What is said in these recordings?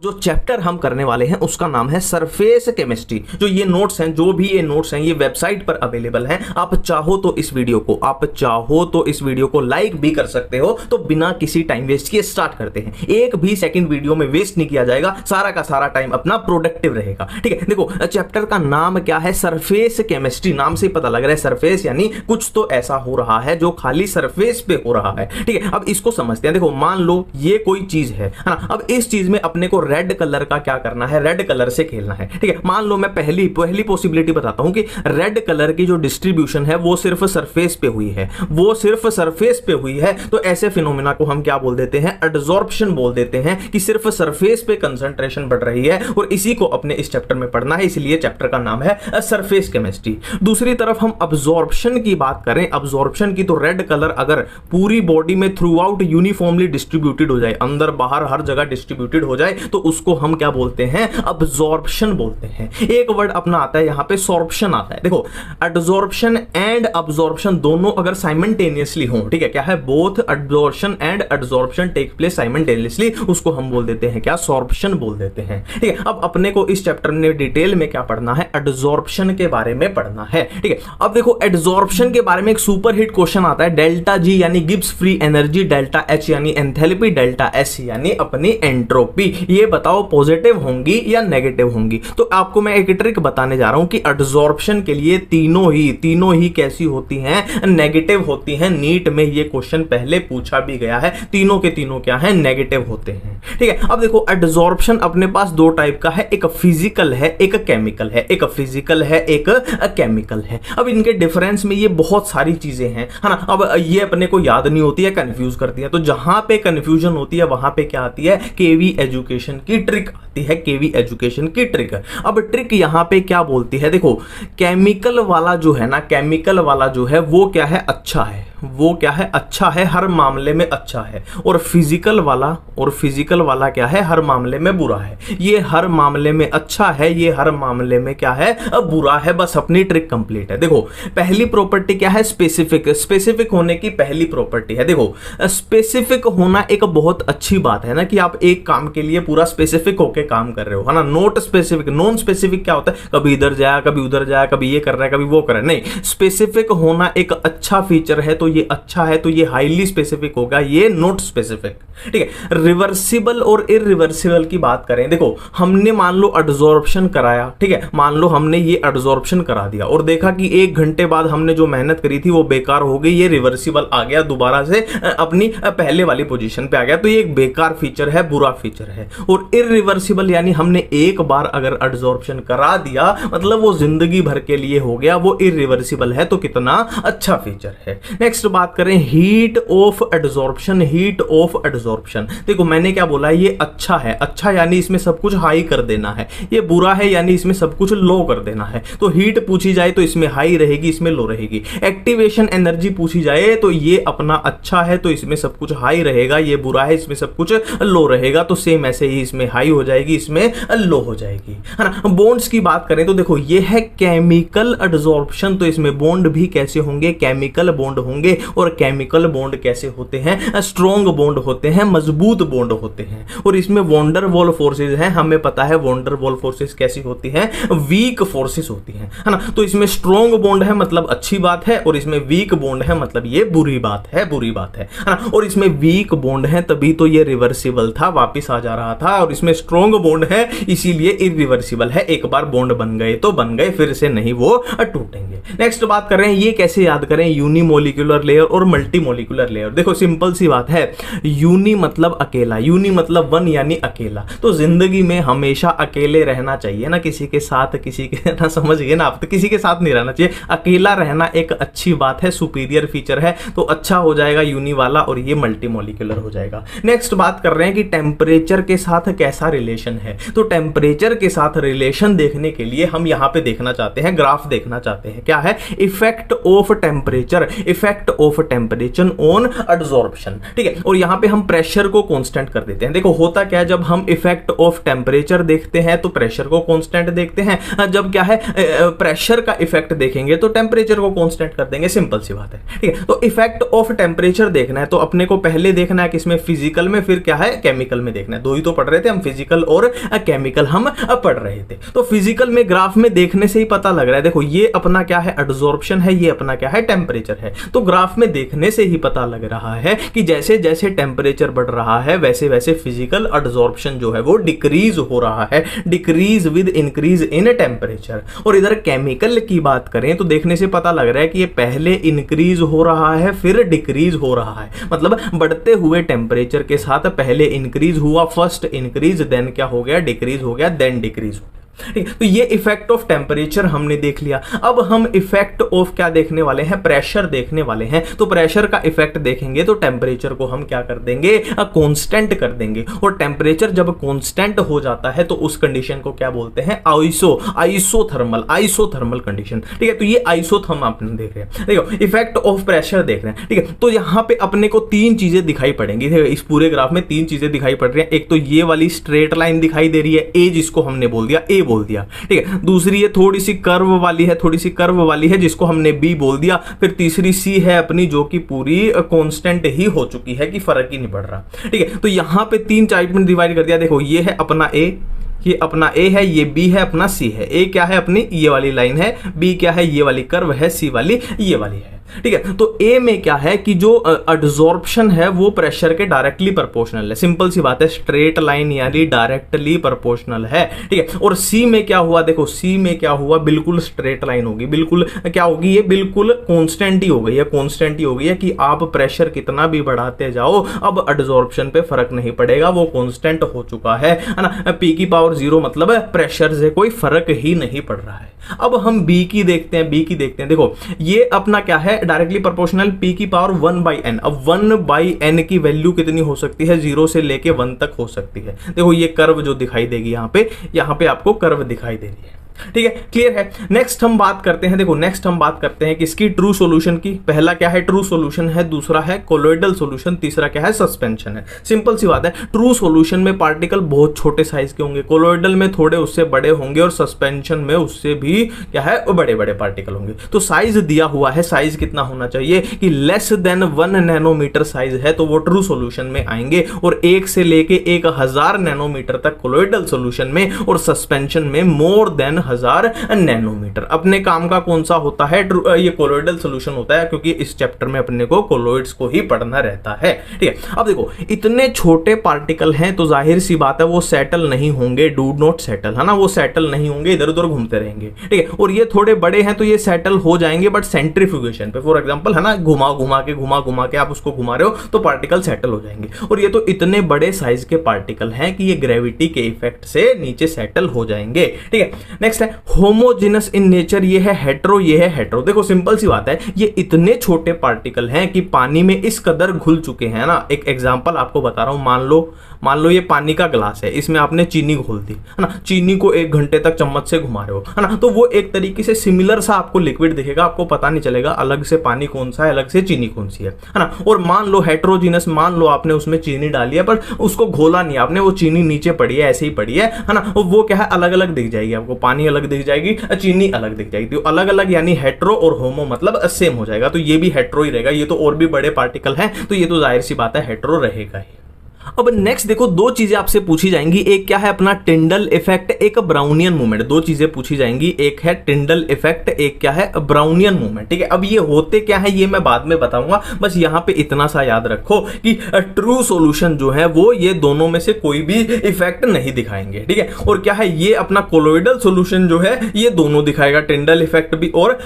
जो चैप्टर हम करने वाले हैं उसका नाम है सरफेस केमिस्ट्री। जो ये नोट्स हैं, जो भी ये नोट्स हैं, ये वेबसाइट पर अवेलेबल हैं। आप चाहो तो इस वीडियो को लाइक भी कर सकते हो। तो बिना किसी टाइम वेस्ट किए स्टार्ट करते हैं। एक भी सेकंड वीडियो में वेस्ट नहीं किया जाएगा, सारा का सारा टाइम अपना प्रोडक्टिव रहेगा। ठीक है, देखो चैप्टर का नाम क्या है, सरफेस केमिस्ट्री। नाम से ही पता लग रहा है सरफेस यानी कुछ तो ऐसा हो रहा है जो खाली सरफेस पे हो रहा है। ठीक है, अब इसको समझते हैं। देखो मान लो ये कोई चीज है ना। अब इस चीज में अपने को रेड कलर का क्या करना है, रेड कलर से खेलना है। ठीक है, मान लो मैं पहली पॉसिबिलिटी बताता हूं कि रेड कलर की जो डिस्ट्रीब्यूशन है वो सिर्फ सरफेस पे हुई है, तो ऐसे फिनोमेना को हम क्या बोल देते हैं, एडजॉर्प्शन बोल देते हैं, कि सिर्फ सरफेस पे कंसंट्रेशन बढ़ रही है और इसी को अपने इस चैप्टर में पढ़ना है, इसलिए चैप्टर का नाम है सरफेस केमिस्ट्री। दूसरी तरफ हम अब्जॉर्प्शन की बात करें, अब्जॉर्प्शन की, तो रेड कलर अगर पूरी बॉडी में थ्रू आउट यूनिफॉर्मली डिस्ट्रीब्यूटेड हो जाए, अंदर बाहर हर जगह डिस्ट्रीब्यूटेड हो जाए, तो उसको हम क्या बोलते हैं, अब्जॉर्प्शन बोलते हैं। एक वर्ड अपना आता है यहां पे, सॉर्प्शन आता है। देखो एडजॉर्प्शन एंड अब्जॉर्प्शन दोनों अगर साइमल्टेनियसली हो, ठीक है, क्या है, both adsorption and adsorption take place simultaneously, उसको हम बोल देते हैं क्या, सॉर्प्शन बोल देते हैं। ठीक है, अब अपने को इस चैप्टर में डिटेल में क्या पढ़ना है, एडजॉर्प्शन के बारे में पढ़ना है। ठीक है, अब देखो एडजॉर्प्शन के बारे में एक सुपर हिट क्वेश्चन आता है, डेल्टा जी यानी Gibbs free energy, delta H यानी एंथैल्पी, डेल्टा एस यानी अपनी एंट्रोपी। ये बताओ पॉजिटिव होंगी या नेगेटिव होंगी। तो आपको मैं एक ट्रिक बताने जा रहा हूं कि एडजॉर्प्शन के लिए तीनों ही कैसी होती हैं, नेगेटिव होती हैं। नीट में ये क्वेश्चन पहले पूछा भी गया है, तीनों के तीनों क्या है, नेगेटिव होते हैं। ठीक है, अब देखो एडजॉर्प्शन अपने पास दो टाइप का है, एक फिजिकल है, एक केमिकल है, एक फिजिकल है, एक केमिकल है। अब इनके डिफरेंस में ये बहुत सारी चीजें हैं, है ना। अब ये अपने को याद नहीं होती है, कंफ्यूज करती है। तो जहां पे कंफ्यूजन होती है वहां पे क्या आती है, केवी एजुकेशन की ट्रिक आती है, केवी एजुकेशन की ट्रिक। अब ट्रिक यहां पे क्या बोलती है, देखो केमिकल वाला जो है ना, केमिकल वाला जो है वो क्या है, अच्छा है, वो क्या है, अच्छा है, हर मामले में अच्छा है। और फिजिकल वाला क्या है, हर मामले में बुरा है। ये हर मामले में अच्छा है, ये हर मामले में क्या है, बुरा है। बस अपनी ट्रिक कंप्लीट है। देखो पहली प्रॉपर्टी क्या है, स्पेसिफिक होने की पहली प्रॉपर्टी है। देखो स्पेसिफिक होना एक बहुत अच्छी बात है ना, कि आप एक काम के लिए पूरा स्पेसिफिक होकर काम कर रहे हो, है ना। नॉट स्पेसिफिक, नॉन स्पेसिफिक क्या होता है, कभी इधर जाया, कभी उधर जाया, कभी ये कर रहा है, कभी वो कर रहा है। नहीं, स्पेसिफिक होना एक अच्छा फीचर है, तो ये अच्छा है, तो ये हाईली स्पेसिफिक होगा, ये नॉट स्पेसिफिक। ठीक है, रिवर्सिबल और इरिवर्सिबल की बात करें, देखो हमने मान लो एडजॉर्प्शन कराया, ठीक है, मान लो हमने ये एडजॉर्प्शन करा दिया और देखा कि 1 घंटे बाद हमने जो मेहनत करी थी वो बेकार हो गई, ये रिवर्सिबल आ गया, दोबारा से अपनी पहले वाली पोजीशन पे आ गया, तो ये एक बेकार फीचर है, बुरा फीचर है। और इरिवर्सिबल यानी हमने एक बार अगर एडजॉर्प्शन करा दिया, मतलब वो जिंदगी भर के लिए हो गया, वो इरिवर्सिबल है, तो कितना अच्छा फीचर है। नेक्स्ट बात करें heat of adsorption, heat of adsorption. देखो मैंने क्या बोला, ये अच्छा है, अच्छा यानी इसमें सब कुछ हाई कर देना है, ये बुरा है यानी इसमें सब कुछ लो कर देना है। तो हीट पूछी जाए तो इसमें हाई रहेगी, इसमें लो रहेगी। एक्टिवेशन एनर्जी पूछी जाए तो ये अपना अच्छा है, तो इसमें सब कुछ हाई रहेगा, ये बुरा है, इसमें सब कुछ लो रहेगा। तो सेम ऐसे ही इसमें हाई हो जाएगी, इसमें लो हो जाएगी, है ना। बॉन्ड्स की बात करें तो देखो ये है केमिकल एडजॉर्प्शन, तो इसमें बॉन्ड भी कैसे होंगे, केमिकल बॉन्ड होंगे। और केमिकल बॉन्ड कैसे होते हैं, स्ट्रॉन्ग बॉन्ड होते हैं, मजबूत बॉन्ड होते हैं। और इसमें वॉन्डर वॉल फोर्सेज हैं, हमें पता है वॉन्डर वॉल फोर्सेज कैसी होती हैं, वीक फोर्सेज होती हैं, है ना। तो इसमें स्ट्रॉन्ग बॉन्ड है मतलब अच्छी बात है, और इसमें वीक बॉन्ड है मतलब ये बुरी बात है, है ना। और इसमें वीक बॉन्ड है तभी तो ये रिवर्सिबल था, वापिस आ जा रहा था, और इसमें स्ट्रॉन्ग बॉन्ड है इसीलिए इरिवर्सिबल है। एक बार बॉन्ड बन गए तो बन गए, फिर से नहीं वो टूटेंगे। नेक्स्ट बात कर रहे हैं, ये कैसे याद करें, यूनिमोलिकुलर लेयर और मल्टीमोलिकुलर लेयर। देखो सिंपल सी बात है, यूनी मतलब अकेला, यूनी मतलब वन यानी अकेला। तो जिंदगी में हमेशा अकेले रहना चाहिए ना, किसी के साथ, किसी के ना, समझ गए ना आप, तो किसी के साथ नहीं रहना चाहिए। अकेला रहना एक अच्छी बात है, सुपीरियर फीचर है, तो अच्छा हो जाएगा यूनी वाला, और ये मल्टीमोलिकुलर हो जाएगा। नेक्स्ट बात कर रहे हैं कि टेम्परेचर के साथ कैसा रिलेशन है। तो टेम्परेचर के साथ रिलेशन देखने के लिए हम यहां पे देखना चाहते हैं, ग्राफ देखना चाहते हैं, क्या है, effect of temperature. Effect effect of temperature on adsorption, ठीक है। और यहां पे हम प्रेशर को कांस्टेंट कर देते हैं। देखो होता क्या है, जब हम इफेक्ट ऑफ टेम्परेचर देखते हैं तो प्रेशर को कांस्टेंट देखते हैं, जब क्या है प्रेशर का इफेक्ट देखेंगे तो टेम्परेचर को कांस्टेंट कर देंगे, सिंपल सी बात है, ठीक है। तो इफेक्ट ऑफ टेम्परेचर देखना है तो अपने को पहले देखना है किसमें, फिजिकल में, फिर क्या है केमिकल में देखना है। दो ही तो पढ़ रहे थे हम, फिजिकल और केमिकल हम पढ़ रहे थे। तो फिजिकल में ग्राफ में देखने से ही पता लग रहा है, देखो ये अपना क्या है एडजॉर्प्शन है, ये अपना क्या है टेम्परेचर है। तो ग्राफ में देखने से ही पता लग रहा है कि जैसे जैसे टेम्परेचर बढ़ रहा है वैसे वैसे फिजिकल एडजॉर्प्शन जो है वो डिक्रीज हो रहा है, decrease with increase in temperature. और इधर केमिकल की बात करें तो देखने से पता लग रहा है कि ये पहले इंक्रीज हो रहा है फिर डिक्रीज हो रहा है, मतलब बढ़ते हुए टेम्परेचर के साथ पहले इंक्रीज हुआ, फर्स्ट इंक्रीज, देन क्या हो गया डिक्रीज हो गया, देन डिक्रीज हो गया, ठीक है। तो ये इफेक्ट ऑफ टेम्परेचर हमने देख लिया। अब हम इफेक्ट ऑफ क्या देखने वाले हैं, प्रेशर देखने वाले हैं। तो प्रेशर का इफेक्ट देखेंगे तो टेम्परेचर को हम क्या कर देंगे, कांस्टेंट कर देंगे। और टेम्परेचर जब कांस्टेंट हो जाता है तो उस कंडीशन को क्या बोलते हैं, आइसोथर्मल कंडीशन, ठीक है। तो ये आइसोथर्म आपने देख रहे हैं, देखो इफेक्ट ऑफ प्रेशर देख रहे हैं, ठीक है। तो यहां पे अपने को तीन चीजें दिखाई पड़ेंगी, इस पूरे ग्राफ में तीन चीजें दिखाई पड़ रही हैं। एक तो ये वाली स्ट्रेट लाइन दिखाई दे रही है, ए जिसको हमने बोल दिया, ए बोल दिया, ठीक है। दूसरी ये थोड़ी सी कर्व वाली है, थोड़ी सी कर्व वाली है जिसको हमने बी बोल दिया। फिर तीसरी सी है अपनी जो कि पूरी कांस्टेंट ही हो चुकी है कि फर्क ही नहीं पड़ रहा, ठीक है। तो यहां पे तीन टाइप में डिवाइड कर दिया। देखो ये है अपना ए, ये अपना ए है, ये बी है, अपना सी है। ए क्या है अपनी ये वाली लाइन है, बी क्या है ये वाली कर्व है, सी वाली ये वाली है, ठीक है। तो ए में क्या है कि जो एडजॉर्प्शन है वो प्रेशर के डायरेक्टली प्रोपोर्शनल है, सिंपल सी बात है, स्ट्रेट लाइन यानी डायरेक्टली प्रोपोर्शनल है, ठीक है। और सी में क्या हुआ, देखो सी में क्या हुआ, बिल्कुल स्ट्रेट लाइन होगी, बिल्कुल क्या होगी, ये बिल्कुल कांस्टेंट ही हो गई है, कांस्टेंट ही हो गई है कि आप प्रेशर कितना भी बढ़ाते जाओ अब एडजॉर्प्शन पे फर्क नहीं पड़ेगा, वो कांस्टेंट हो चुका है ना। पी की पावर 0 मतलब प्रेशर से कोई फर्क ही नहीं पड़ रहा है। अब हम बी की देखते हैं, बी की देखते हैं। देखो ये अपना क्या है डायरेक्टली प्रोपोर्शनल, पी की पावर 1/n। अब 1/n की वैल्यू कितनी हो सकती है, 0 से लेके 1 तक हो सकती है। देखो ये कर्व जो दिखाई देगी यहाँ पे आपको कर्व दिखाई दे रही है, ठीक है, क्लियर है। नेक्स्ट हम बात करते हैं, देखो नेक्स्ट हम बात करते हैं किसकी, ट्रू सॉल्यूशन की। पहला क्या है ट्रू सॉल्यूशन है, दूसरा है कोलोइडल सॉल्यूशन, तीसरा क्या है सस्पेंशन है। सिंपल सी बात है, ट्रू सॉल्यूशन में पार्टिकल बहुत छोटे साइज के होंगे, कोलोइडल में थोड़े उससे बड़े होंगे और सस्पेंशन में उससे भी क्या है बड़े बड़े पार्टिकल होंगे। तो साइज दिया हुआ है, साइज कितना होना चाहिए कि लेस देन 1 नैनोमीटर साइज है तो वो ट्रू सॉल्यूशन में आएंगे, और 1 से लेके 1000 नैनोमीटर तक कोलोइडल सॉल्यूशन में, और सस्पेंशन में मोर देन 1000 नैनोमीटर। अपने काम का कौन सा होता है, ये कोलोइडल सॉल्यूशन होता है, क्योंकि इस चैप्टर में अपने को कोलोइड्स को ही पढ़ना रहता है, ठीक है। अब देखो इतने छोटे पार्टिकल हैं तो जाहिर सी बात है वो सेटल नहीं होंगे, डू नॉट सेटल, है ना, वो सेटल नहीं होंगे, इधर उधर घूमते रहेंगे, ठीक है। और ये थोड़े बड़े हैं तो ये सेटल हो जाएंगे बट सेंट्रीफ्यूगेशन पे, फॉर एग्जांपल है ना, घुमा घुमा के आप उसको घुमा रहे हो तो पार्टिकल सेटल हो जाएंगे। और ये तो इतने बड़े साइज के पार्टिकल हैं कि ये ग्रेविटी के इफेक्ट से नीचे सेटल हो जाएंगे, ठीक है। नेक्स्ट है होमोजेनस इन नेचर, ये है हेट्रो, ये है हेट्रो। देखो सिंपल सी बात है, ये इतने छोटे पार्टिकल हैं कि पानी में इस कदर घुल चुके हैं ना। एक एग्जांपल आपको बता रहा हूं, मान लो ये पानी का ग्लास है, इसमें आपने चीनी घोल दी, है ना, चीनी को 1 घंटे तक चम्मच से घुमा रहे हो, है ना, तो वो एक तरीके से सिमिलर सा आपको लिक्विड दिखेगा, आपको पता नहीं चलेगा अलग से पानी कौन सा है, अलग से चीनी कौन सी है ना। और मान लो हेट्रोजीनस, मान लो आपने उसमें चीनी डाली है पर उसको घोला नहीं आपने, वो चीनी नीचे पड़ी है, ऐसे ही पड़ी है ना, वो क्या है अलग अलग दिख जाएगी आपको, पानी अलग दिख जाएगी, चीनी अलग दिख जाएगी। तो अलग अलग यानी हेट्रो और होमो मतलब सेम हो जाएगा, तो ये भी हेट्रो ही रहेगा। ये तो और भी बड़े पार्टिकल हैं तो ये तो जाहिर सी बात है हेट्रो रहेगा ही। अब नेक्स्ट देखो दो चीजें आपसे पूछी जाएंगी, एक क्या है अपना टिंडल इफेक्ट, एक ब्राउनियन मूवमेंट। दो चीजें पूछी जाएंगी, एक है टिंडल इफेक्ट, एक क्या है ब्राउनियन मूवमेंट, ठीक है। अब ये होते क्या है ये मैं बाद में बताऊंगा, बस यहां पे इतना सा याद रखो कि ट्रू सॉल्यूशन जो है वो ये दोनों में से कोई भी इफेक्ट नहीं दिखाएंगे, ठीक है। और क्या है ये अपना कोलोइडल सॉल्यूशन जो है ये दोनों दिखाएगा, टिंडल इफेक्ट भी और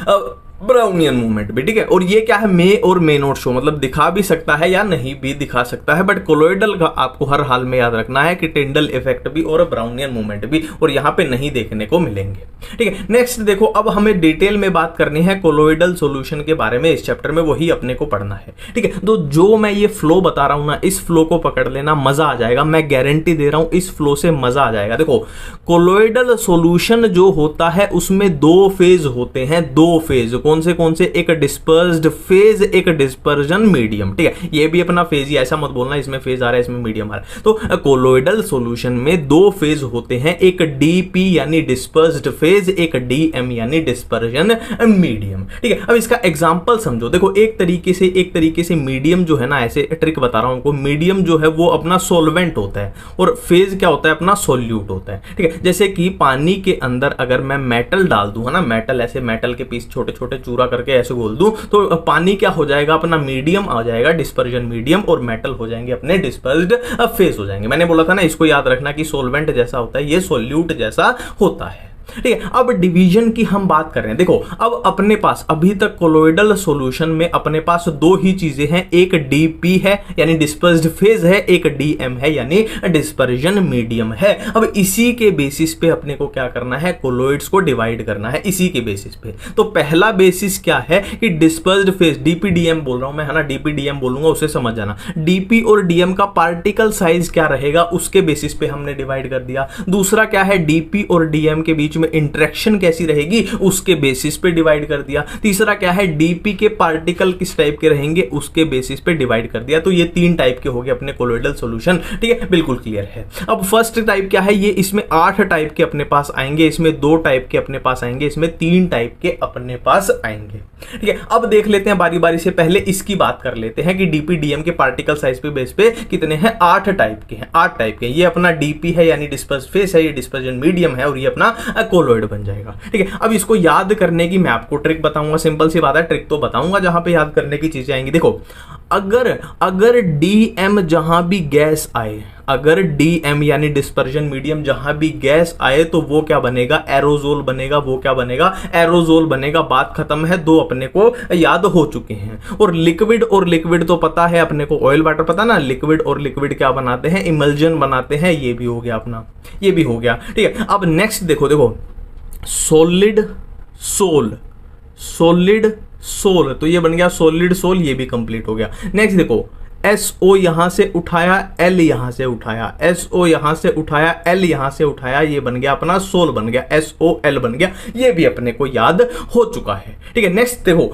ब्राउनियन मूवमेंट भी, ठीक है। और ये क्या है मे और मे नॉट शो, मतलब दिखा भी सकता है या नहीं भी दिखा सकता है, बट कोलोइडल का आपको हर हाल में याद रखना है कि टिंडल इफेक्ट भी और ब्राउनियन मूवमेंट भी, और यहाँ पे नहीं देखने को मिलेंगे, ठीक है। नेक्स्ट देखो अब हमें डिटेल में बात करनी है कोलोइडल सॉल्यूशन के बारे में, इस चैप्टर में वही अपने को पढ़ना है, ठीक है। तो जो मैं ये फ्लो बता रहा हूं ना, इस फ्लो को पकड़ लेना, मजा आ जाएगा, मैं गारंटी दे रहा हूं इस फ्लो से मजा आ जाएगा। देखो कोलोइडल सॉल्यूशन जो होता है उसमें 2 फेज होते हैं, 2 फेज। कौन से एक डिस्पर्स्ड फेज, एक डिस्पर्जन मीडियम। ठीक है, ये भी अपना फेज ही, ऐसा मत बोलना इसमें फेज आ रहा है इसमें मीडियम आ रहा है। तो कोलोइडल सॉल्यूशन में दो फेज होते हैं, एक डीपी यानी डिस्पर्स्ड फेज, एक डीएम यानी डिस्पर्जन मीडियम। ठीक है, अब इसका एग्जांपल समझो। देखो एक तरीके से मीडियम जो है ना, ऐसे ट्रिक बता रहा हूं आपको, मीडियम जो है वो अपना सॉल्वेंट होता है और फेज क्या होता है, अपना सॉल्यूट होता है। ठीक है, जैसे कि पानी के अंदर अगर मैं मेटल डाल दूं, है ना, मेटल ऐसे मेटल के पीस छोटे छोटे चूरा करके ऐसे घोल दूं, तो पानी क्या हो जाएगा, अपना मीडियम आ जाएगा, डिस्पर्जन मीडियम, और मेटल हो जाएंगे अपने डिस्पर्स्ड फेज हो जाएंगे। मैंने बोला था ना, इसको याद रखना कि सॉल्वेंट जैसा होता है, ये सॉल्यूट जैसा होता है। ठीक है, अब डिवीजन की हम बात कर रहे हैं। देखो अब अपने पास अभी तक कोलोइडल सॉल्यूशन में अपने पास दो ही चीजें हैं, एक डीपी है यानी डिस्पर्स्ड फेज है, एक डीएम है यानी डिस्पर्जन मीडियम है। अब इसी के बेसिस पे अपने को क्या करना है, कोलोइड्स को डिवाइड करना है इसी के बेसिस पे। तो पहला बेसिस क्या है कि डिस्पर्स्ड फेज, डीपी डीएम बोल रहा हूं मैं, है ना, डीपी डीएम बोलूंगा, उसे समझ जाना। डीपी और डीएम का पार्टिकल साइज क्या रहेगा उसके बेसिस पे हमने डिवाइड कर दिया। दूसरा क्या है, डीपी और डीएम के बीच में इंटरेक्शन कैसी रहेगी उसके बेसिस पे डिवाइड कर दिया। तीसरा क्या है, डीपी के पार्टिकल किस टाइप के रहेंगे उसके बेसिस पे डिवाइड कर दिया। तो ये 3 टाइप के हो गए अपने कोलोइडल सॉल्यूशन। ठीक है, बिल्कुल क्लियर है। अब फर्स्ट टाइप क्या है, ये इसमें 8 टाइप के अपने पास आएंगे, इसमें 2 टाइप के अपने पास आएंगे, इसमें 3 टाइप के अपने पास आएंगे। ठीक है, अब देख लेते हैं बारी बारी से, पहले इसकी बात कर लेते हैं कि डीपी डीएम के पार्टिकल साइज पे बेस पे कितने हैं, 8 टाइप के हैं, 8 टाइप के। ये अपना डीपी है यानी डिस्पर्स्ड फेज है, ये डिस्पर्जन मीडियम है और ये अपना कोलोइड बन जाएगा। ठीक है, अब इसको याद करने की मैं आपको ट्रिक बताऊंगा, सिंपल सी बात है, ट्रिक तो बताऊंगा जहां पे याद करने की चीजें आएंगी। देखो अगर डीएम जहां भी गैस आए, अगर डीएम यानी डिस्पर्जन मीडियम जहां भी गैस आए तो वो क्या बनेगा, एरोजोल बनेगा। वो क्या बनेगा, एरोजोल बनेगा। बात खत्म है, 2 अपने को याद हो चुके हैं। और लिक्विड तो पता है अपने को, ऑयल वाटर पता ना, लिक्विड और लिक्विड क्या बनाते हैं, इमल्जन बनाते हैं। ये भी हो गया अपना, ये भी हो गया। ठीक है, अब नेक्स्ट देखो सॉलिड सोल, तो ये बन गया सॉलिड सोल, ये भी कंप्लीट हो गया। नेक्स्ट देखो SO यहां से उठाया, L यहां से उठाया, SO यहां से उठाया, L यहां से उठाया, ये बन गया अपना सोल बन गया, SOL बन गया। ये भी अपने को याद हो चुका है। ठीक है, नेक्स्ट देखो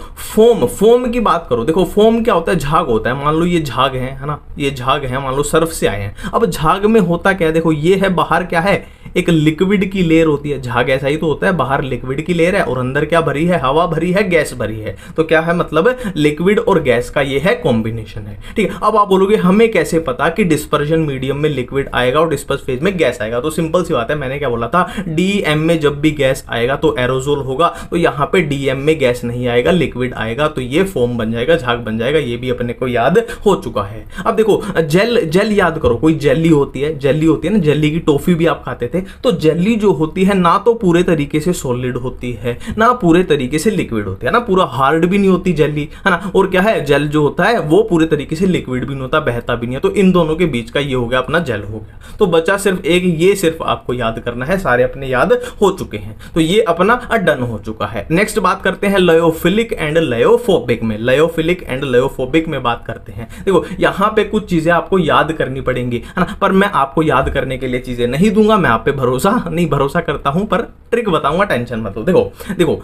फोम की बात करो। देखो फोम क्या होता है, झाग होता है। मान लो ये झाग है ना, ये झाग है, मान लो सर्फ से आए हैं। अब झाग में होता क्या है, देखो ये है, बाहर क्या है, एक लिक्विड की लेयर होती है। झाग ऐसा ही तो होता है, बाहर लिक्विड की लेयर है और अंदर क्या भरी है, हवा भरी है, गैस भरी है। तो क्या है, मतलब लिक्विड और गैस का ये है कॉम्बिनेशन है। ठीक है, अब आप बोलोगे हमें कैसे पता कि डिस्पर्जन मीडियम में लिक्विड आएगा और डिस्पर्स फेज में गैस आएगा। तो सिंपल सी बात है, मैंने क्या बोला था, डीएम में जब भी गैस आएगा तो एरोजोल होगा। तो यहां पे डीएम में गैस नहीं आएगा, लिक्विड आएगा, तो ये फोम बन जाएगा, झाग बन जाएगा। ये भी अपने को याद हो चुका है। अब देखो जेल याद करो, कोई जेली होती है ना, जेली की टॉफी भी आप खाते थे। तो जेली जो होती है ना तो पूरे तरीके से सॉलिड होती है ना पूरे तरीके से लिक्विड होती है ना, पूरा हार्ड भी नहीं होती जेली, है ना। और क्या है, जेल जो होता है वो पूरे तरीके से लिक्विड भी नहीं होता, बहता भी नहीं है। तो इन दोनों के बीच का ये हो गया अपना जेल हो गया। तो बचा सिर्फ एक, ये सिर्फ आपको याद करना है, सारे अपने याद हो चुके हैं। तो ये अपना डन हो चुका है। नेक्स्ट बात करते हैं लायोफिलिक एंड लायोफोबिक में। लायोफिलिक एंड लायोफोबिक में बात करते हैं। देखो यहाँ पे कुछ चीजें आपको याद करनी पड़ेंगी, है ना, पर मैं आपको याद करने के लिए चीजें नहीं दूंगा। मैं आप पे भरोसा करता हूं, पर ट्रिक बताऊंगा, टेंशन मत लो। देखो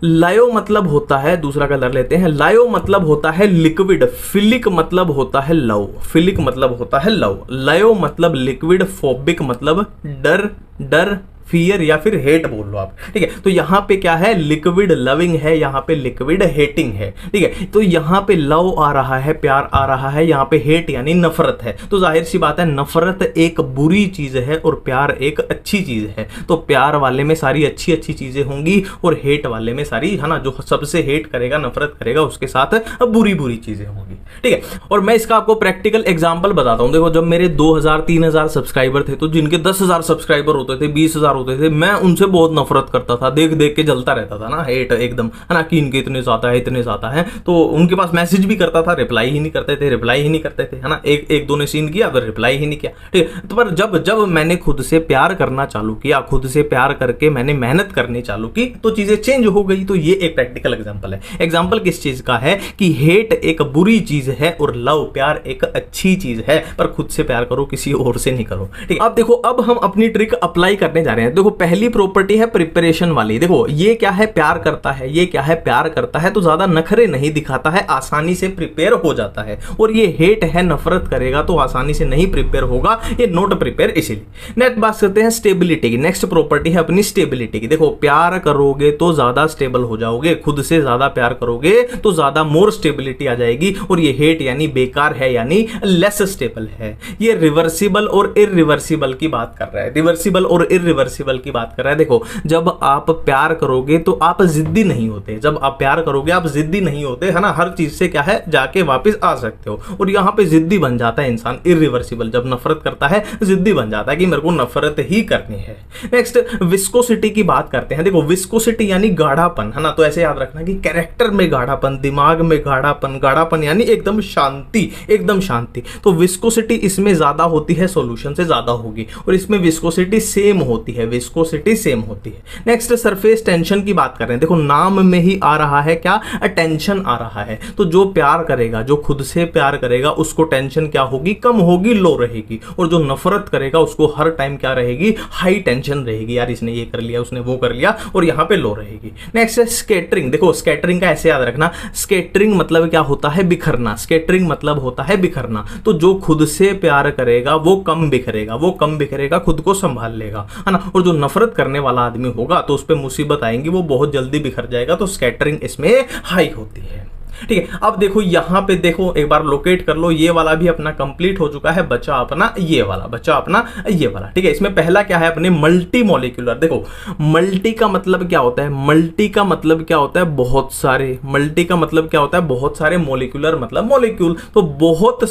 लायो मतलब होता है, दूसरा कलर लेते हैं। लायो मतलब होता है लिक्विड, फिलिक मतलब होता है लव, फिलिक मतलब होता है लव, लायो मतलब लिक्विड, फोबिक मतलब डर फियर या फिर हेट बोल लो आप। ठीक है, तो यहां पे क्या है, लिक्विड लविंग है, यहां पे लिक्विड हेटिंग है। ठीक है, तो यहां पे लव आ रहा है, प्यार आ रहा है, यहां पे हेट यानी नफरत है। तो जाहिर सी बात है, नफरत एक बुरी चीज है और प्यार एक अच्छी चीज है। तो प्यार वाले में सारी अच्छी चीजें होंगी और हेट वाले में सारी, है ना, जो सबसे हेट करेगा, नफरत करेगा, उसके साथ बुरी चीजें होंगी। ठीक है, और मैं इसका आपको प्रैक्टिकल एग्जाम्पल बताता हूं। देखो जब मेरे 2000-3000 सब्सक्राइबर थे, तो जिनके 10,000 सब्सक्राइबर होते थे, 20,000 होते थे, मैं उनसे बहुत नफरत करता था, देख के जलता रहता था ना, हेट एकदम, है ना, कि इनके इतने ज्यादा है। तो उनके पास मैसेज भी करता था, रिप्लाई ही नहीं करते थे, है ना। एक दो ने सीन किया, फिर रिप्लाई ही नहीं किया। ठीक है, तो पर जब मैंने खुद से प्यार करना चालू किया, खुद से प्यार करके मैंने मेहनत करनी चालू की, तो चीजें चेंज हो गई। तो ये एक प्रैक्टिकल एग्जाम्पल है। एग्जाम्पल किस चीज का है कि हेट एक बुरी चीज है और लव, प्यार एक अच्छी चीज है। पर खुद से प्यार करो, किसी और से नहीं करो। ठीक है, अब देखो, अब हम अपनी ट्रिक अप्लाई करने जा रहे हैं। हैं। देखो पहली प्रॉपर्टी है प्रिपरेशन वाली। देखो ये क्या है, प्यार करता है, ये क्या है, प्यार करता है तो ज्यादा नखरे नहीं दिखाता है, आसानी से प्रिपेयर हो जाता है। और ये हेट है, नफरत करेगा तो आसानी से नहीं प्रिपेयर होगा, ये नॉट प्रिपेयर। इसीलिए नेक्स्ट बात करते हैं स्टेबिलिटी की। नेक्स्ट प्रॉपर्टी है अपनी स्टेबिलिटी की। देखो प्यार करोगे तो ज्यादा स्टेबल हो जाओगे, खुद से ज्यादा प्यार करोगे तो ज्यादा मोर स्टेबिलिटी आ जाएगी। और ये हेट यानी बेकार है, यानी लेस स्टेबल है। ये रिवर्सिबल और इरिवर्सिबल की बात कर रहा है, रिवर्सिबल और इरिवर्सिबल की बात कर रहा है। देखो जब आप प्यार करोगे तो आप जिद्दी नहीं होते, जब आप प्यार करोगे आप जिद्दी नहीं होते, है ना, हर चीज से क्या है जाके वापस आ सकते हो। और यहाँ पे जिद्दी बन जाता है इंसान, इरिवर्सिबल। जब नफरत करता है जिद्दी बन जाता है कि मेरे को नफरत ही करनी है। नेक्स्ट विस्कोसिटी की बात करते हैं। देखो विस्कोसिटी यानी गाढ़ापन, है ना, तो ऐसे याद रखना कि कैरेक्टर में गाढ़ापन, दिमाग में गाढ़ापन, गाढ़ापन यानी एकदम शांति, एकदम शांति। तो विस्कोसिटी इसमें ज्यादा होती है, सॉल्यूशन से ज्यादा होगी। और इसमें विस्कोसिटी सेम होती है, विस्कोसिटी सेम होती है। नेक्स्ट सरफेस टेंशन की बात कर रहे हैं। देखो नाम में ही आ रहा है क्या, टेंशन आ रहा है। तो जो प्यार करेगा, जो खुद से प्यार करेगा उसको टेंशन क्या होगी, कम होगी, लो रहेगी। और जो नफरत करेगा उसको हर टाइम क्या रहेगी, हाई टेंशन रहेगी। यार इसने ये कर लिया, उसने वो कर लिया, और यहाँ पे लो रहेगी। नेक्स्ट है स्कैटरिंग। देखो स्कैटरिंग का ऐसे याद रखना, स्कैटरिंग मतलब क्या होता है, बिखरना। स्कैटरिंग मतलब होता है बिखरना। तो जो खुद से प्यार करेगा वो कम बिखरेगा, वो कम बिखरेगा, खुद को संभाल लेगा, है ना। और जो नफरत करने वाला आदमी होगा तो उस पर मुसीबत आएंगी, वो बहुत जल्दी बिखर जाएगा। तो स्कैटरिंग इसमें हाई होती है। ठीक है, अब देखो यहां पे देखो एक बार लोकेट कर लो, ये वाला भी अपना कंप्लीट हो चुका है, बचा अपना ये वाला, बचा अपना ये वाला। ठीक है, इसमें पहला क्या है अपने मल्टी मॉलिक्यूलर। देखो मल्टी का मतलब क्या होता है, मल्टी का मतलब क्या होता है, बहुत सारे। मल्टी का मतलब क्या होता है, बहुत सारे। मॉलिक्यूलर मतलब मॉलिक्यूल। तो बहुत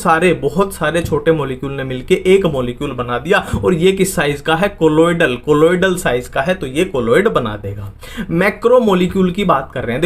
सारे छोटे मॉलिक्यूल ने मिलके एक मॉलिक्यूल बना दिया। और ये किस साइज का है, कोलोइडल, कोलोइडल साइज का है, तो ये कोलोइड बना देगा। मैक्रो मॉलिक्यूल की बात कर रहे हैं।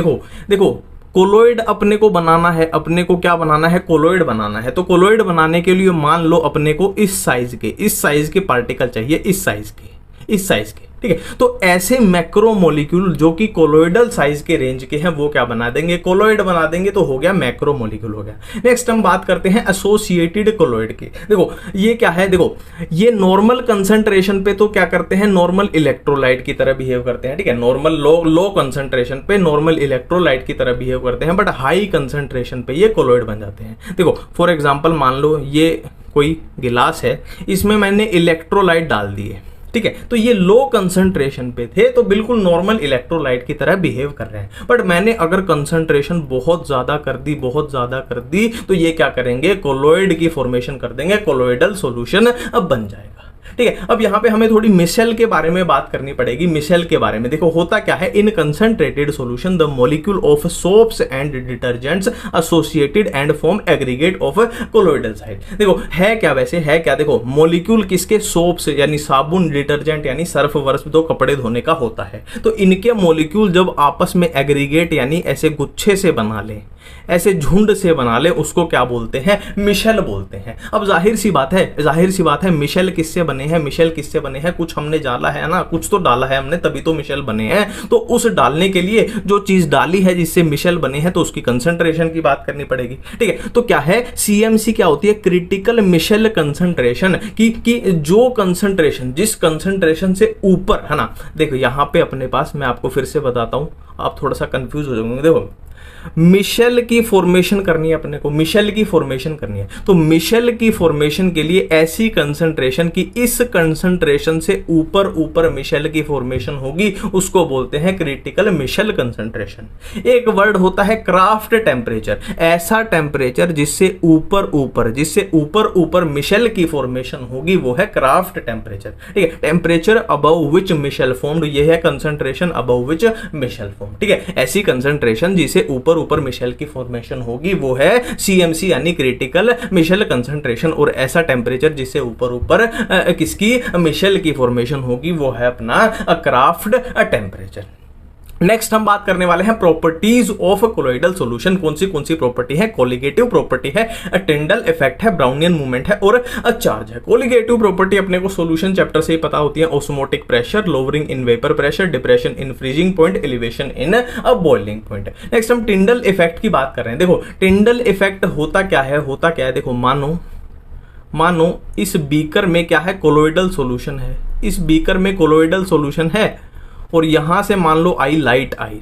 देखो कोलोइड अपने को बनाना है, अपने को क्या बनाना है, कोलोइड बनाना है। तो कोलोइड बनाने के लिए मान लो अपने को इस साइज के पार्टिकल चाहिए, इस साइज के। ठीक है, तो ऐसे मैक्रो मॉलिक्यूल जो कि कोलोइडल साइज के रेंज के हैं वो क्या बना देंगे, कोलोइड बना देंगे। तो हो गया मैक्रो मॉलिक्यूल हो गया। नेक्स्ट हम बात करते हैं एसोसिएटेड कोलोइड की। देखो ये क्या है, देखो ये नॉर्मल कंसंट्रेशन पे तो क्या करते हैं, नॉर्मल इलेक्ट्रोलाइट की तरह बिहेव करते हैं। ठीक है, नॉर्मल लो कंसंट्रेशन पे नॉर्मल इलेक्ट्रोलाइट की तरह बिहेव करते हैं, बट हाई कंसंट्रेशन पे ये कोलोइड बन जाते हैं। देखो फॉर एग्जाम्पल मान लो ये कोई गिलास है, इसमें मैंने इलेक्ट्रोलाइट डाल दिए। ठीक है, तो ये लो कंसंट्रेशन पे थे तो बिल्कुल नॉर्मल इलेक्ट्रोलाइट की तरह बिहेव कर रहे हैं। बट मैंने अगर कंसंट्रेशन बहुत ज्यादा कर दी तो ये क्या करेंगे, कोलोइड की फॉर्मेशन कर देंगे, कोलोइडल सॉल्यूशन अब बन जाएगा। ठीक है, अब यहां पे हमें थोड़ी मिशेल के बारे में बात करनी पड़ेगी। मिशेल के बारे में देखो होता क्या है, in concentrated solution the molecule of soaps and detergents associated and form aggregate of colloidal size. देखो है क्या, वैसे है क्या, देखो मॉलिक्यूल किसके, सोप्स यानी साबुन, डिटर्जेंट यानी सर्फ वर्फ जो कपड़े धोने का होता है। तो इनके मॉलिक्यूल जब आपस में एग्रीगेट यानी ऐसे गुच्छे से बना ले, ऐसे झुंड से बना ले, उसको क्या बोलते हैं, मिशेल बोलते हैं। अब जाहिर सी बात है मिशेल किससे बने हैं, कुछ हमने डाला है ना, कुछ तो डाला है हमने, तभी तो मिशेल बने हैं। तो उस डालने के लिए जो चीज डाली है जिससे मिशेल बने हैं तो उसकी कंसंट्रेशन की बात करनी पड़ेगी। ठीक है, तो क्या है सीएमसी क्या होती है, क्रिटिकल मिशेल कंसंट्रेशन की जो कंसंट्रेशन, जिस कंसंट्रेशन से ऊपर, है ना। देखो यहां पे अपने पास, मैं आपको फिर से बताता हूं, आप थोड़ा सा कंफ्यूज हो जाओगे। देखो मिशेल की फॉर्मेशन करनी है अपने को, मिशेल की फॉर्मेशन करनी है। तो मिशेल की फॉर्मेशन के लिए ऐसी कंसंट्रेशन की इस कंसंट्रेशन से ऊपर मिशेल की फॉर्मेशन होगी, उसको बोलते हैं क्रिटिकल मिशेल कंसंट्रेशन। एक वर्ड होता है क्राफ्ट टेम्परेचर, ऐसा टेम्परेचर जिससे ऊपर मिशेल की फॉर्मेशन होगी वो है क्राफ्ट टेम्परेचर। ठीक है, temperature above which micelle formed, ये है concentration above which micelle form. ठीक है, ऐसी कंसंट्रेशन जिसे ऊपर मिशेल की फॉर्मेशन होगी वो है सीएमसी यानी क्रिटिकल मिशेल कंसंट्रेशन। और ऐसा टेम्परेचर जिससे ऊपर किसकी, मिशेल की फॉर्मेशन होगी वो है अपना क्राफ्ट टेम्परेचर। नेक्स्ट हम बात करने वाले हैं प्रॉपर्टीज ऑफ कोलोइडल सॉल्यूशन। कौन सी प्रॉपर्टी है, कोलिगेटिव प्रॉपर्टी है, टिंडल इफेक्ट है, ब्राउनियन मूवमेंट है और चार्ज है। कोलिगेटिव प्रॉपर्टी अपने को सॉल्यूशन चैप्टर से ही पता होती है, osmotic pressure, lowering in vapour pressure, depression in freezing point, elevation in boiling point. Next हम टिंडल इफेक्ट की बात कर रहे हैं। देखो टिंडल इफेक्ट होता क्या है, देखो मानो इस बीकर में क्या है, कोलोइडल सॉल्यूशन है, इस बीकर में कोलोइडल सॉल्यूशन है और यहां से मान लो लाइट आई,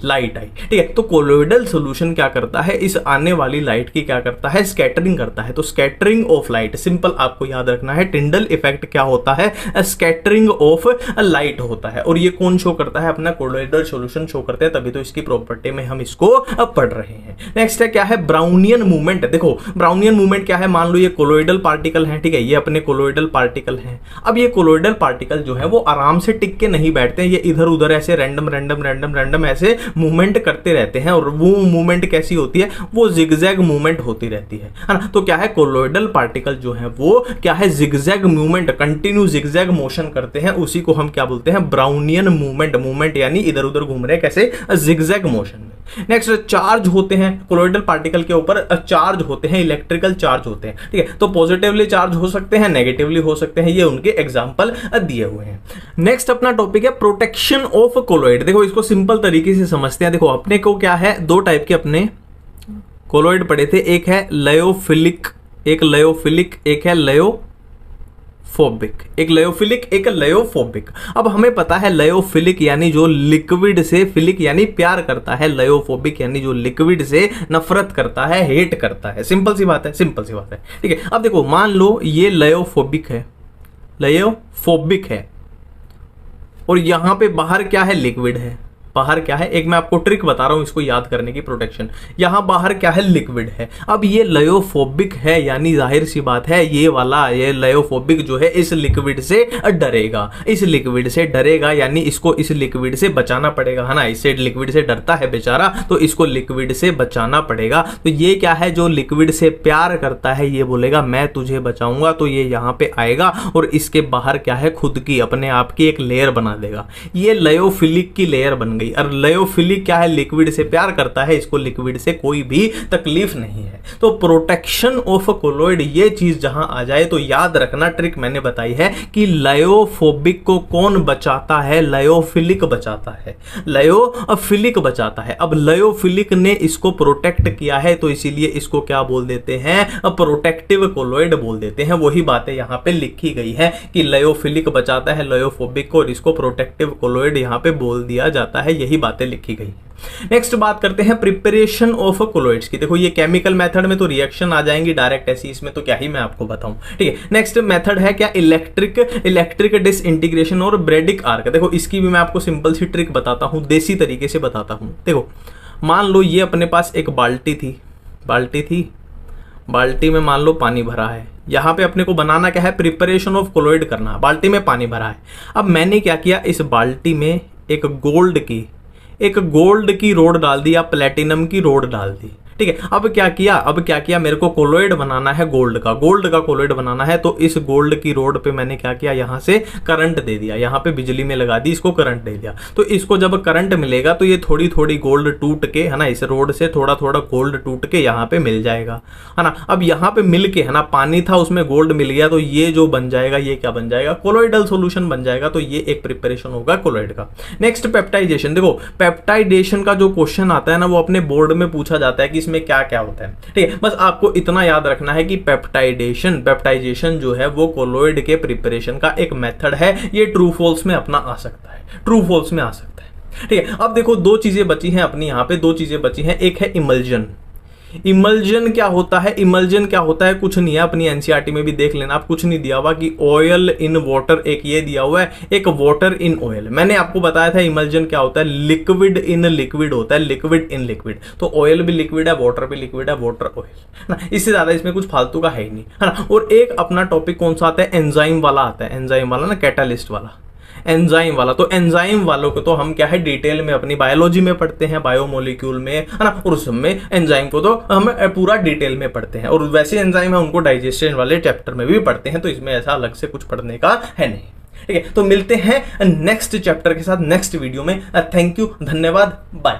ठीक है। तो कोलोइडल सॉल्यूशन क्या करता है, इस आने वाली लाइट की क्या करता है, स्कैटरिंग करता है। तो स्कैटरिंग ऑफ लाइट, सिंपल आपको याद रखना है, टिंडल इफेक्ट क्या होता है, स्कैटरिंग ऑफ लाइट होता है। और ये कौन शो करता है, अपना कोलोइडल सॉल्यूशन शो करते हैं, तभी तो इसकी प्रॉपर्टी में हम इसको अब पढ़ रहे हैं। नेक्स्ट है क्या है, ब्राउनियन मूवमेंट। देखो ब्राउनियन मूवमेंट क्या है, मान लो ये कोलोइडल पार्टिकल है, ठीक है, ये अपने कोलोइडल पार्टिकल हैं। अब ये कोलोइडल पार्टिकल जो है वो आराम से टिक के नहीं बैठते हैं, ये इधर उधर ऐसे रैंडम ऐसे मूवमेंट करते रहते हैं। और वो मूवमेंट कैसी होती है, वो जिगजैग मूवमेंट होती रहती है ना। तो क्या है, कोलोइडल पार्टिकल जो है वो क्या है, zigzag movement, continue zigzag motion करते हैं, उसी को हम क्या बोलते हैं, ब्राउनियन मूवमेंट। मूवमेंट यानी इधर उधर घूम रहे हैं, कैसे, जिगजैग मोशन में। नेक्स्ट चार्ज होते हैं, कोलोइडल पार्टिकल के ऊपर चार्ज होते हैं, इलेक्ट्रिकल चार्ज होते हैं, ठीक है। तो पॉजिटिवली चार्ज हो सकते हैं, नेगेटिवली हो सकते हैं, ये उनके एग्जांपल दिए हुए हैं। नेक्स्ट अपना टॉपिक है प्रोटेक्शन ऑफ कोलोइड। देखो इसको सिंपल तरीके से समझते हैं। देखो अपने को क्या है, दो टाइप के अपने कोलोइड पढ़े थे, एक है लयोफिलिक, एक है लयोफोबिक, एक लयोफिलिक, एक लयोफोबिक। अब हमें पता है लयोफिलिक यानी जो लिक्विड से, फिलिक यानी प्यार करता है, लयोफोबिक यानी जो लिक्विड से नफरत करता है, हेट करता है। सिंपल सी बात है, ठीक है। अब देखो मान लो ये लयोफोबिक है और यहां पे बाहर क्या है, लिक्विड है। बाहर क्या है, एक मैं आपको ट्रिक बता रहा हूं इसको याद करने की, प्रोटेक्शन। यहां बाहर क्या है, लिक्विड है। अब ये लयोफोबिक है, यानी जाहिर सी बात है ये लयोफोबिक जो है इस लिक्विड से डरेगा, यानी इसको इस लिक्विड से बचाना पड़ेगा, है ना। इससे लिक्विड से डरता है बेचारा, तो इसको लिक्विड से बचाना पड़ेगा। तो ये क्या है, जो लिक्विड से प्यार करता है, ये बोलेगा मैं तुझे बचाऊंगा, तो ये यहां पे आएगा और इसके बाहर क्या है, खुद की अपने आप की एक लेयर बना देगा। ये लयोफिलिक की लेयर बन गई। और लयोफिलिक क्या है, लिक्विड से प्यार करता है, इसको लिक्विड से कोई भी तकलीफ नहीं है। तो प्रोटेक्शन ऑफ कोलोइड, ये चीज जहां आ जाए तो याद रखना, ट्रिक मैंने बताई है कि लयोफोबिक को कौन बचाता है, लयोफिलिक बचाता है। अब लयोफिलिक ने इसको प्रोटेक्ट किया है, तो इसीलिए इसको क्या बोल देते हैं, प्रोटेक्टिव कोलोइड बोल देते हैं। वही बातें यहां पे लिखी गई है कि लयोफिलिक बचाता है लयोफोबिक को, और इसको प्रोटेक्टिव कोलोइड यहां पे बोल दिया जाता है, यही बातें लिखी गई। नेक्स्ट बात करते हैं प्रिपरेशन ऑफ कोलोइड्स की। देखो ये केमिकल मेथड में तो रिएक्शन आ जाएंगी डायरेक्ट ऐसी, इसमें तो क्या ही मैं आपको बताऊं, ठीक है। नेक्स्ट मेथड है क्या, इलेक्ट्रिक डिसइंटीग्रेशन और ब्रेडिक आर्क। देखो इसकी भी मैं आपको सिंपल सी ट्रिक बताता हूं, देसी तरीके से बताता हूं। देखो मान लो ये अपने पास एक बाल्टी थी, बाल्टी में मान लो पानी भरा है। यहां पे अपने को बनाना क्या है, प्रिपरेशन ऑफ कोलोइड करना। बाल्टी में पानी भरा है। अब मैंने क्या किया, इस बाल्टी में एक गोल्ड की रोड डाल दी या प्लेटिनम की रोड डाल दी, ठीक है। अब क्या किया, मेरे को कोलोइड बनाना है, गोल्ड का कोलोइड बनाना है। तो इस गोल्ड की रोड पे मैंने क्या किया, यहां से करंट दे दिया, यहां पे बिजली में लगा दी, इसको करंट दे दिया। तो इसको जब करंट मिलेगा तो ये थोड़ी थोड़ी गोल्ड टूट के, है ना, इस रोड से थोड़ा थोड़ा गोल्ड टूट के यहाँ पे मिल जाएगा, है ना। अब यहाँ पे मिल के, है ना, पानी था उसमें गोल्ड मिल गया, तो ये जो बन जाएगा, ये क्या बन जाएगा, कोलोइडल सोल्यूशन बन जाएगा। तो ये एक प्रिपरेशन होगा कोलोइड का। Next peptization. देखो पेप्टाइडेशन का जो क्वेश्चन आता है ना, वो अपने बोर्ड में पूछा जाता है कि में क्या क्या होता है, ठीक है। बस आपको इतना याद रखना है कि पेप्टाइजेशन जो है वो कोलोइड के प्रिपरेशन का एक मेथड है। ये ट्रू फॉल्स में अपना आ सकता है, ठीक है। अब देखो दो चीजें बची हैं अपनी, यहाँ पे दो चीजें बची हैं। एक है इमल्जन। इमल्जन क्या होता है, कुछ नहीं है, अपनी एनसीईआरटी में भी देख लेना आप, कुछ नहीं दिया हुआ कि ऑयल इन वाटर, एक ये दिया हुआ है, एक वाटर इन ऑयल। मैंने आपको बताया था इमल्जन क्या होता है, लिक्विड इन लिक्विड होता है, लिक्विड इन लिक्विड। तो ऑयल भी लिक्विड है, वाटर भी लिक्विड है, वाटर ऑयल ना, इससे ज्यादा इसमें कुछ फालतू का है ही नहीं, है ना। और एक अपना टॉपिक कौन सा आता है, एंजाइम वाला आता है, एंजाइम वाला ना, कैटालिस्ट वाला, एंजाइम वाला। तो एंजाइम वालों को तो हम क्या है डिटेल में अपनी बायोलॉजी में पढ़ते हैं, बायोमोलिक्यूल में, है ना। और उसमें एंजाइम को तो हम पूरा डिटेल में पढ़ते हैं। और वैसे एंजाइम है उनको डाइजेशन वाले चैप्टर में भी पढ़ते हैं, तो इसमें ऐसा अलग से कुछ पढ़ने का है नहीं, ठीक है। तो मिलते हैं नेक्स्ट चैप्टर के साथ नेक्स्ट वीडियो में। थैंक यू, धन्यवाद, बाय।